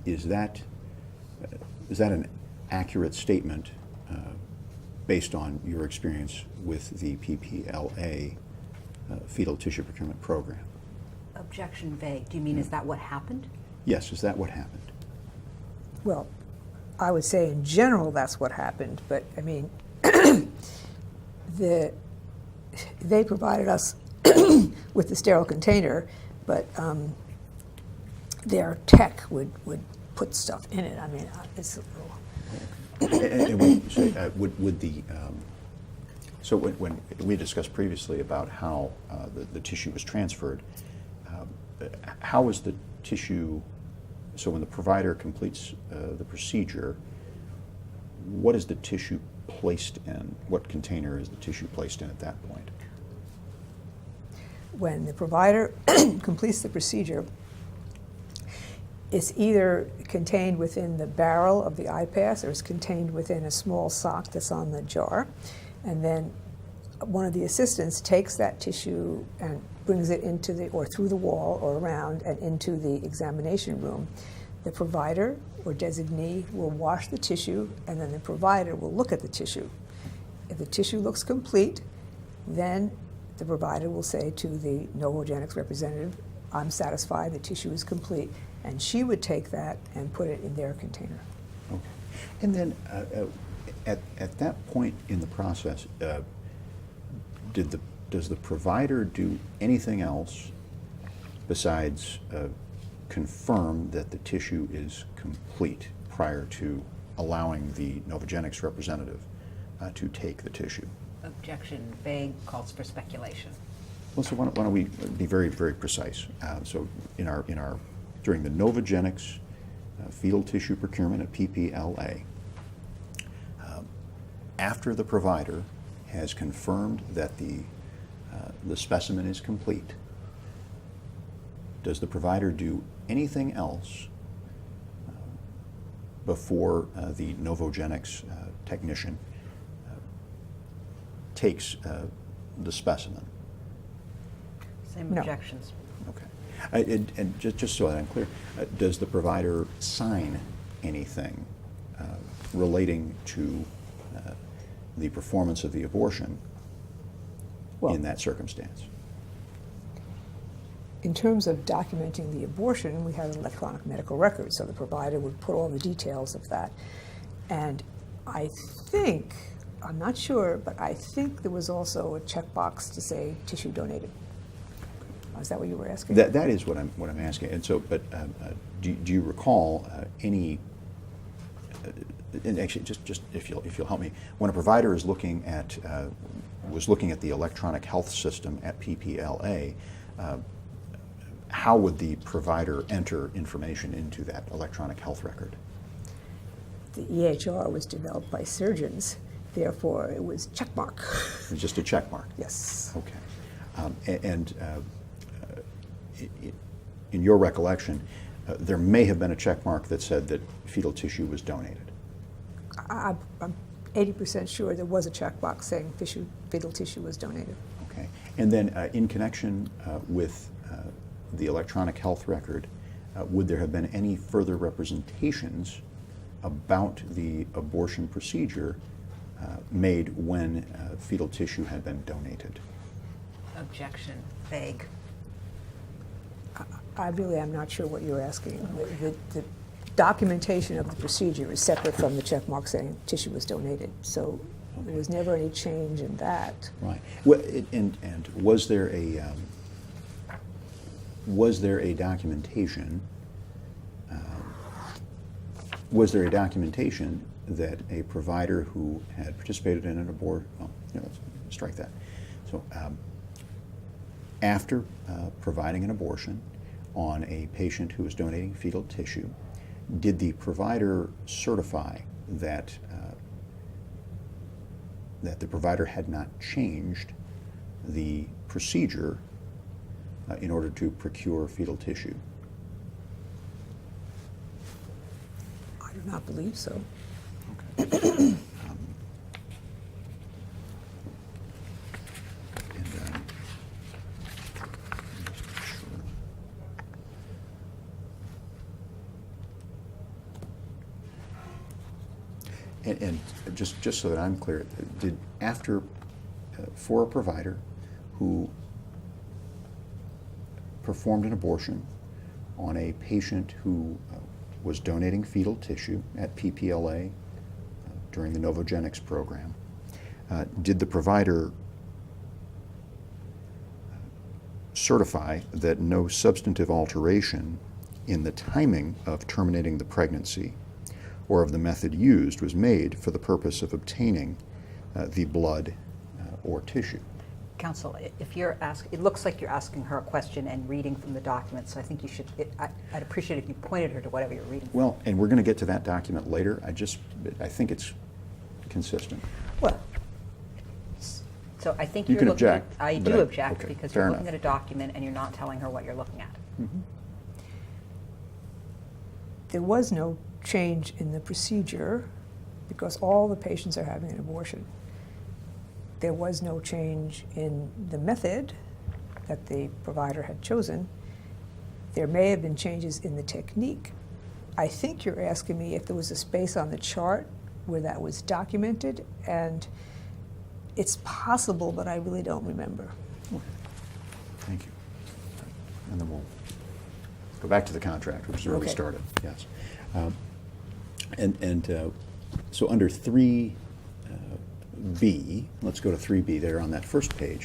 is that an accurate statement based on your experience with the PPLA fetal tissue procurement program? Objection vague. Do you mean, is that what happened? Yes, is that what happened? Well, I would say in general that's what happened, but I mean, they provided us with the sterile container, but their tech would put stuff in it. I mean, it's a little... So when we discussed previously about how the tissue was transferred, how was the tissue, so when the provider completes the procedure, what is the tissue placed in? What container is the tissue placed in at that point? When the provider completes the procedure, it's either contained within the barrel of the iPass or it's contained within a small sock that's on the jar. And then one of the assistants takes that tissue and brings it into or through the wall or around and into the examination room. The provider or designee will wash the tissue, and then the provider will look at the tissue. If the tissue looks complete, then the provider will say to the Novogenics representative, I'm satisfied the tissue is complete, and she would take that and put it in their container. Okay. And then at that point in the process, does the provider do anything else besides confirm that the tissue is complete prior to allowing the Novogenics representative to take the tissue? Objection vague, calls for speculation. Well, so why don't we be very, very precise? So during the Novogenics fetal tissue procurement at PPLA, after the provider has confirmed that the specimen is complete, does the provider do anything else before the Novogenics technician takes the specimen? Same No. objections. Okay. And just so that I'm clear, does the provider sign anything relating to the performance of the abortion in that circumstance? In terms of documenting the abortion, we have an electronic medical record, so the provider would put all the details of that. And I think, I'm not sure, but I think there was also a checkbox to say tissue donated. Is that what you were asking? That is what I'm asking. And so, but do you recall any? And actually, just if you'll help me, when a provider is looking at was looking at the electronic health system at PPLA, how would the provider enter information into that electronic health record? The EHR was developed by surgeons, therefore it was checkmark. It's just a check mark. Yes. Okay. In your recollection, there may have been a check mark that said that fetal tissue was donated. I'm 80% sure there was a checkbox saying fetal tissue was donated. Okay. And then in connection with the electronic health record, would there have been any further representations about the abortion procedure made when fetal tissue had been donated? Objection vague. I really am not sure what you're asking. The documentation of the procedure is separate from the checkmark saying tissue was donated. So there was never any change in that. Right. Well, and was there a documentation? Was there a documentation that a provider who had participated in an abortion? Oh, no, let's strike that. So after providing an abortion on a patient who was donating fetal tissue, did the provider certify that that the provider had not changed the procedure in order to procure fetal tissue? I do not believe so. Okay. And just so that I'm clear, did after, for a provider who performed an abortion on a patient who was donating fetal tissue at PPLA during the Novogenics program, did the provider certify that no substantive alteration in the timing of terminating the pregnancy or of the method used was made for the purpose of obtaining the blood or tissue? Counsel, if you're it looks like you're asking her a question and reading from the document, so I think you should, I'd appreciate if you pointed her to whatever you're reading. Well, and we're going to get to that document later. I think it's consistent. Well, So I think You you're can looking at- object, I but do I- object okay, because fair you're looking enough. at a document and you're not telling her what you're looking at. there was no change in the procedure because all the patients are having an abortion. There was no change in the method that the provider had chosen. There may have been changes in the technique. I think you're asking me if there was a space on the chart where that was documented, and it's possible, but I really don't remember. Thank you. And then we'll go back to the contract, which is where we Okay. started, yes. So under 3B, let's go to 3B there on that first page.